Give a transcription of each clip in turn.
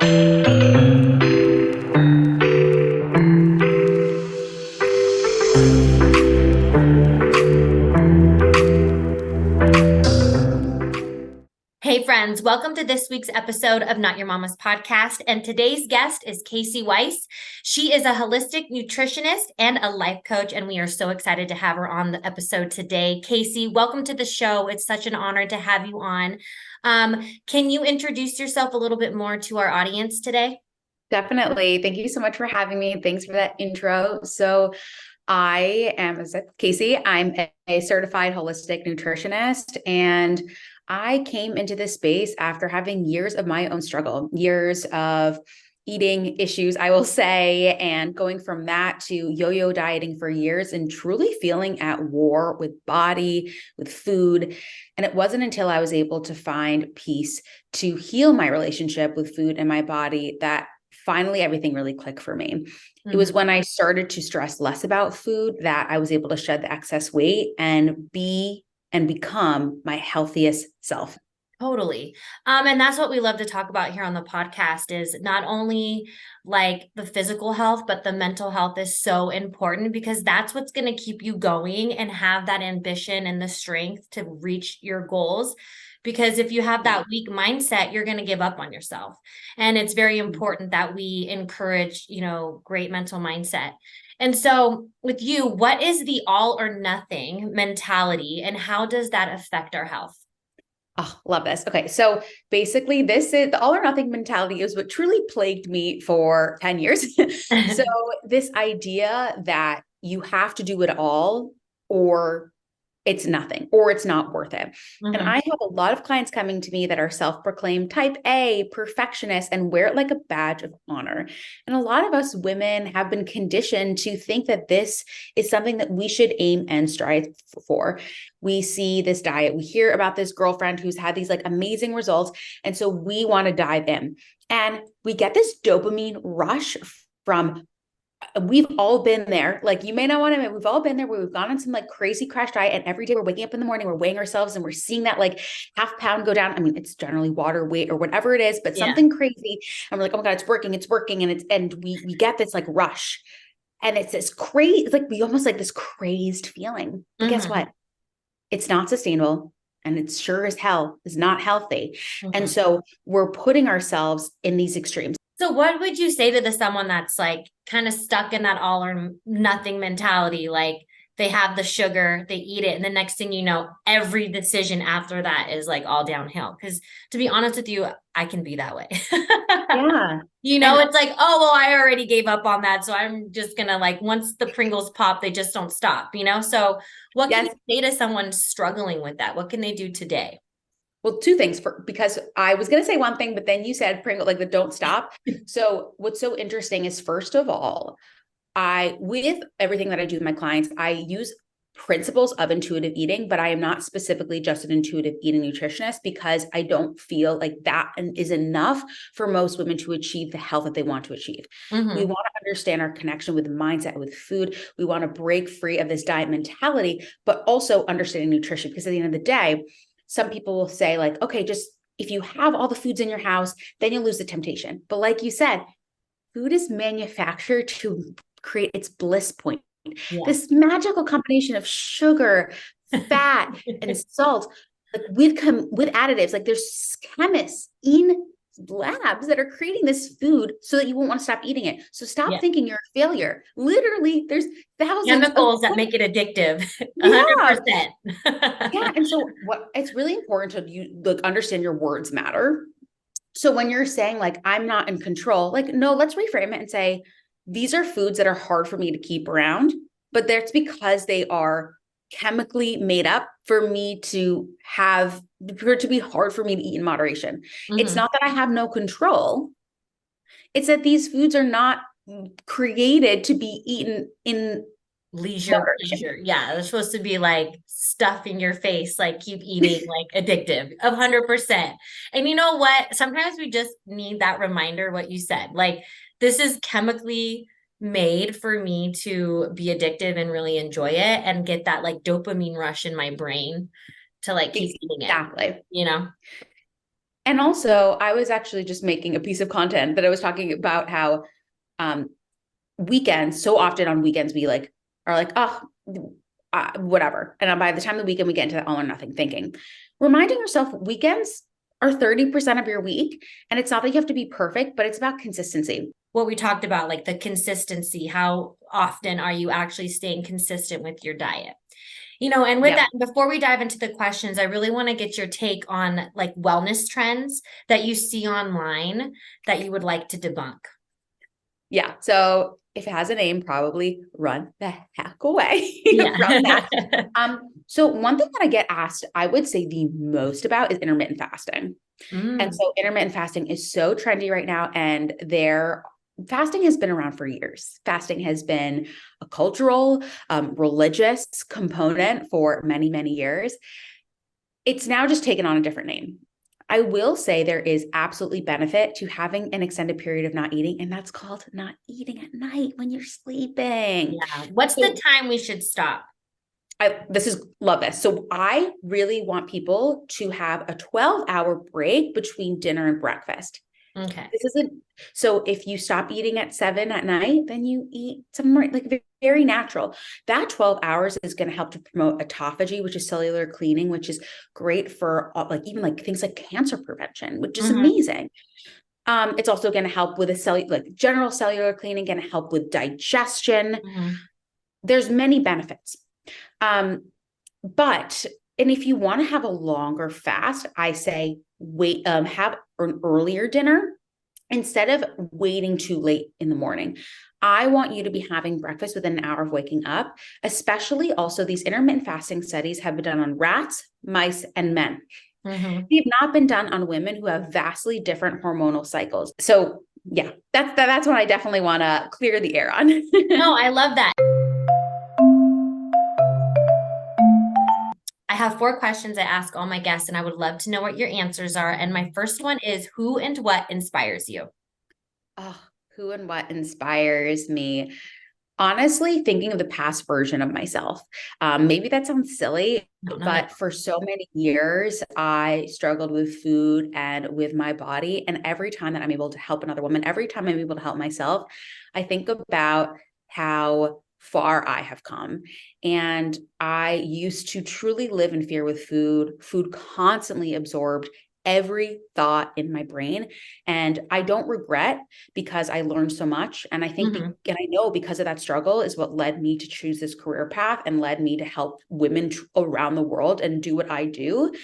Hey friends, welcome to this week's episode of Not Your Mama's Podcast. And today's guest is Casey Weiss. She is a holistic nutritionist and a life coach, and we are so excited to have her on the episode today. Casey, welcome to the show. It's such an honor to have you on. Can you introduce yourself a little bit more to our audience today? Definitely. Thank you so much for having me. Thanks for that intro. So I am, as I said, Casey. I'm a certified holistic nutritionist, and I came into this space after having years of my own struggle, years of eating issues, I will say, and going from that to yo-yo dieting for years and truly feeling at war with body, with food. And it wasn't until I was able to find peace to heal my relationship with food and my body that finally everything really clicked for me. Mm-hmm. It was when I started to stress less about food that I was able to shed the excess weight and become my healthiest self. Totally. And that's what we love to talk about here on the podcast is not only like the physical health, but the mental health is so important because that's what's going to keep you going and have that ambition and the strength to reach your goals. Because if you have that weak mindset, you're going to give up on yourself. And it's very important that we encourage, great mental mindset. And so with you, what is the all or nothing mentality and how does that affect our health? Oh, love this. Okay. So basically this is the all or nothing mentality is what truly plagued me for 10 years. So this idea that you have to do it all or it's nothing or it's not worth it. Mm-hmm. And I have a lot of clients coming to me that are self-proclaimed type A perfectionists and wear it like a badge of honor. And a lot of us women have been conditioned to think that this is something that we should aim and strive for. We see this diet, we hear about this girlfriend who's had these like amazing results. And so we want to dive in and we get this dopamine rush from we've all been there. Like you may not want to admit, we've all been there where we've gone on some like crazy crash diet and every day we're waking up in the morning, we're weighing ourselves and we're seeing that like half pound go down. I mean, it's generally water weight or whatever it is, but something crazy. And we're like, oh my God, it's working. And we get this like rush and it's this crazy, like we almost like this crazed feeling. But guess what? It's not sustainable. And it's sure as hell is not healthy. And so we're putting ourselves in these extremes. So what would you say to someone that's like kind of stuck in that all or nothing mentality? Like they have the sugar, they eat it. And the next thing you know, every decision after that is like all downhill. Because to be honest with you, I can be that way. Yeah. It's like, oh, well, I already gave up on that. So I'm just going to like, once the Pringles pop, they just don't stop, So what can you say to someone struggling with that? What can they do today? Well, two things because I was going to say one thing, but then you said Pringle, like the don't stop. So what's so interesting is first of all, with everything that I do with my clients, I use principles of intuitive eating, but I am not specifically just an intuitive eating nutritionist because I don't feel like that is enough for most women to achieve the health that they want to achieve. Mm-hmm. We want to understand our connection with mindset, with food. We want to break free of this diet mentality, but also understanding nutrition because at the end of the day, some people will say like, okay, just if you have all the foods in your house, then you'll lose the temptation. But like you said, food is manufactured to create its bliss point. Yeah. This magical combination of sugar, fat, and salt, like with additives, like there's chemists in labs that are creating this food so that you won't want to stop eating it. So stop thinking you're a failure. Literally, there's thousands chemicals that make it addictive. 100%. Yeah. And so it's really important to understand your words matter. So when you're saying like, I'm not in control, like, no, let's reframe it and say, these are foods that are hard for me to keep around, but that's because they are chemically made up for it to be hard for me to eat in moderation. Mm-hmm. It's not that I have no control. It's that these foods are not created to be eaten in leisure. Yeah. They're supposed to be like stuff in your face, like keep eating, like addictive, 100%. And you know what? Sometimes we just need that reminder, what you said, like this is chemically made for me to be addictive and really enjoy it and get that like dopamine rush in my brain to like keep eating it. Exactly. And also, I was actually just making a piece of content that I was talking about how um, weekends, so often on weekends, we like are like, oh, whatever. And by the time the weekend, we get into that all or nothing thinking. Reminding yourself weekends are 30% of your week. And it's not that you have to be perfect, but it's about consistency. What we talked about, like the consistency, how often are you actually staying consistent with your diet? And with Yep. that, before we dive into the questions, I really want to get your take on like wellness trends that you see online that you would like to debunk. Yeah. So if it has a name, probably run the heck away Yeah. from that. So one thing that I get asked, I would say the most about is intermittent fasting. And Mm. so intermittent fasting is so trendy right now. And fasting has been around for years. Fasting has been a cultural, religious component for many, many years. It's now just taken on a different name. I will say there is absolutely benefit to having an extended period of not eating, and that's called not eating at night when you're sleeping. Yeah. What's the So time we should stop? love this. So I really want people to have a 12-hour break between dinner and breakfast. Okay. This isn't so if you stop eating at 7 at night, then you eat somewhere like very natural. That 12 hours is going to help to promote autophagy, which is cellular cleaning, which is great for like even like things like cancer prevention, which is Mm-hmm. amazing. It's also going to help with like general cellular cleaning, going to help with digestion. Mm-hmm. There's many benefits. Um, but and if you want to have a longer fast, I say wait, have an earlier dinner instead of waiting too late in the morning. I want you to be having breakfast within an hour of waking up, especially also these intermittent fasting studies have been done on rats, mice, and men. Mm-hmm. They have not been done on women who have vastly different hormonal cycles. So yeah, that's what I definitely want to clear the air on. No, I love that. I have 4 questions I ask all my guests, and I would love to know what your answers are. And my first one is who and what inspires you? Oh, who and what inspires me? Honestly, thinking of the past version of myself. Maybe that sounds silly, No, not at but for so many years, I struggled with food and with my body. And every time that I'm able to help another woman, every time I'm able to help myself, I think about how far I have come. And I used to truly live in fear with food. Food constantly absorbed every thought in my brain. And I don't regret because I learned so much. And I think, all. and I know because of that struggle is what led me to choose this career path and led me to help women around the world and do what I do.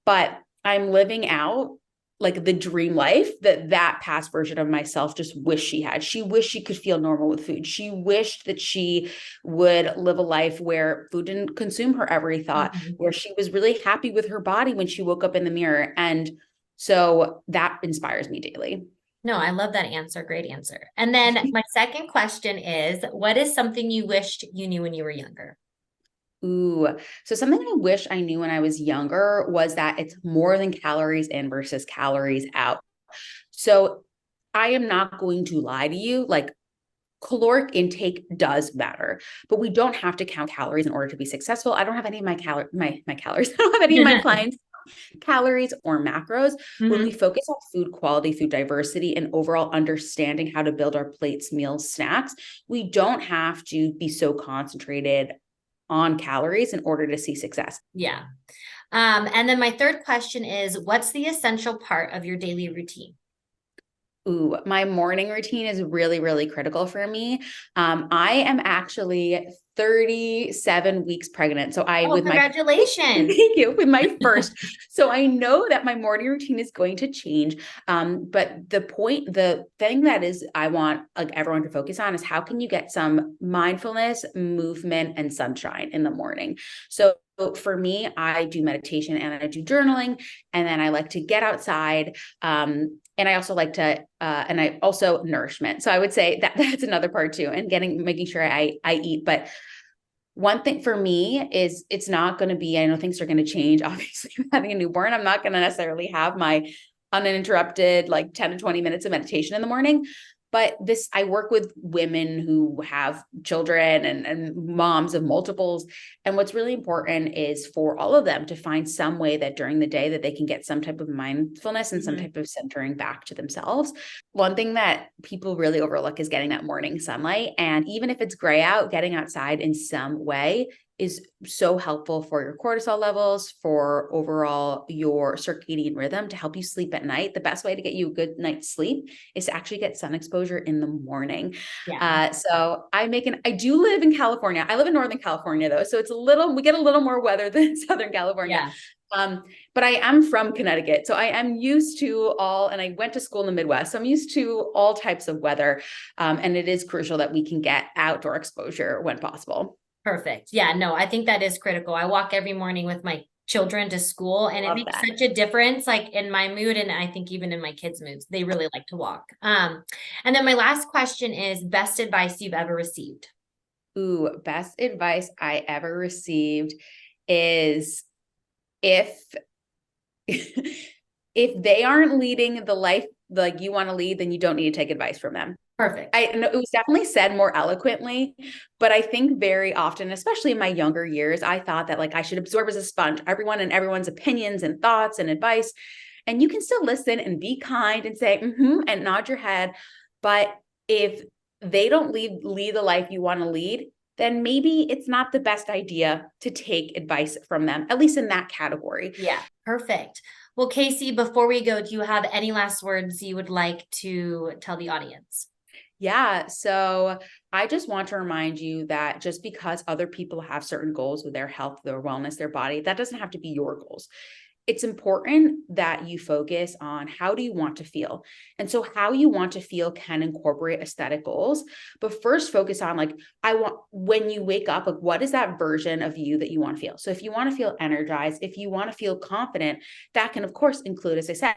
But I'm living out like the dream life that past version of myself just wished she had. She wished she could feel normal with food. She wished that she would live a life where food didn't consume her every thought, Mm-hmm. where she was really happy with her body when she woke up in the mirror. And so that inspires me daily. No, I love that answer. Great answer. And then my second question is, what is something you wished you knew when you were younger? Ooh, so something I wish I knew when I was younger was that it's more than calories in versus calories out. So I am not going to lie to you. Like caloric intake does matter, but we don't have to count calories in order to be successful. I don't have any of my calories. I don't have any of my clients calories or macros. When we Mm-hmm. focus on food quality, food diversity, and overall understanding how to build our plates, meals, snacks, we don't have to be so concentrated on calories in order to see success. Yeah. And then my third question is, what's the essential part of your daily routine? Ooh, my morning routine is really, really critical for me. I am actually 37 weeks pregnant. So Oh, with my congratulations. thank you, with my first. So I know that my morning routine is going to change. But the thing that is I want like everyone to focus on is how can you get some mindfulness, movement, and sunshine in the morning. So for me, I do meditation and I do journaling, and then I like to get outside. And I also like to, and I also nourishment. So I would say that that's another part too, and making sure I eat. But one thing for me is it's not going to be, I know things are going to change. Obviously, having a newborn, I'm not going to necessarily have my uninterrupted like 10 to 20 minutes of meditation in the morning. But this, I work with women who have children and moms of multiples. And what's really important is for all of them to find some way that during the day that they can get some type of mindfulness and some type of centering back to themselves. One thing that people really overlook is getting that morning sunlight. And even if it's gray out, getting outside in some way is so helpful for your cortisol levels, for overall your circadian rhythm to help you sleep at night. The best way to get you a good night's sleep is to actually get sun exposure in the morning. Yeah. So I do live in California. I live in Northern California though. So we get a little more weather than Southern California. Yeah. But I am from Connecticut. So I am used to and I went to school in the Midwest. So I'm used to all types of weather. And it is crucial that we can get outdoor exposure when possible. Perfect. Yeah, no, I think that is critical. I walk every morning with my children to school, and it Love makes that. such a difference, like in my mood, and I think even in my kids' moods. They really like to walk. And then my last question is best advice you've ever received. Ooh, best advice I ever received is if if they aren't leading the life like you want to lead, then you don't need to take advice from them. Perfect. I know it was definitely said more eloquently, but I think very often, especially in my younger years, I thought that like I should absorb as a sponge everyone's opinions and thoughts and advice. And you can still listen and be kind and say, and nod your head. But if they don't lead the life you want to lead, then maybe it's not the best idea to take advice from them, at least in that category. Yeah, perfect. Well, Casey, before we go, do you have any last words you would like to tell the audience? Yeah. So I just want to remind you that just because other people have certain goals with their health, their wellness, their body, that doesn't have to be your goals. It's important that you focus on how do you want to feel. And so how you want to feel can incorporate aesthetic goals, but first focus on like, when you wake up, like what is that version of you that you want to feel? So if you want to feel energized, if you want to feel confident, that can of course include, as I said,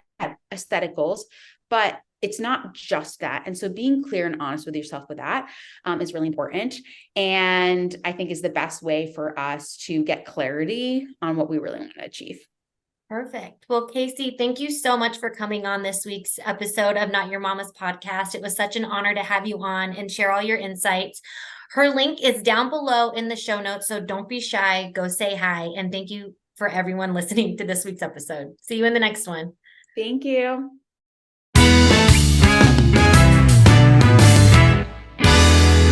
aesthetic goals, but it's not just that. And so being clear and honest with yourself with that is really important. And I think is the best way for us to get clarity on what we really want to achieve. Perfect. Well, Casey, thank you so much for coming on this week's episode of Not Your Mama's podcast. It was such an honor to have you on and share all your insights. Her link is down below in the show notes, so don't be shy. Go say hi. And thank you for everyone listening to this week's episode. See you in the next one. Thank you.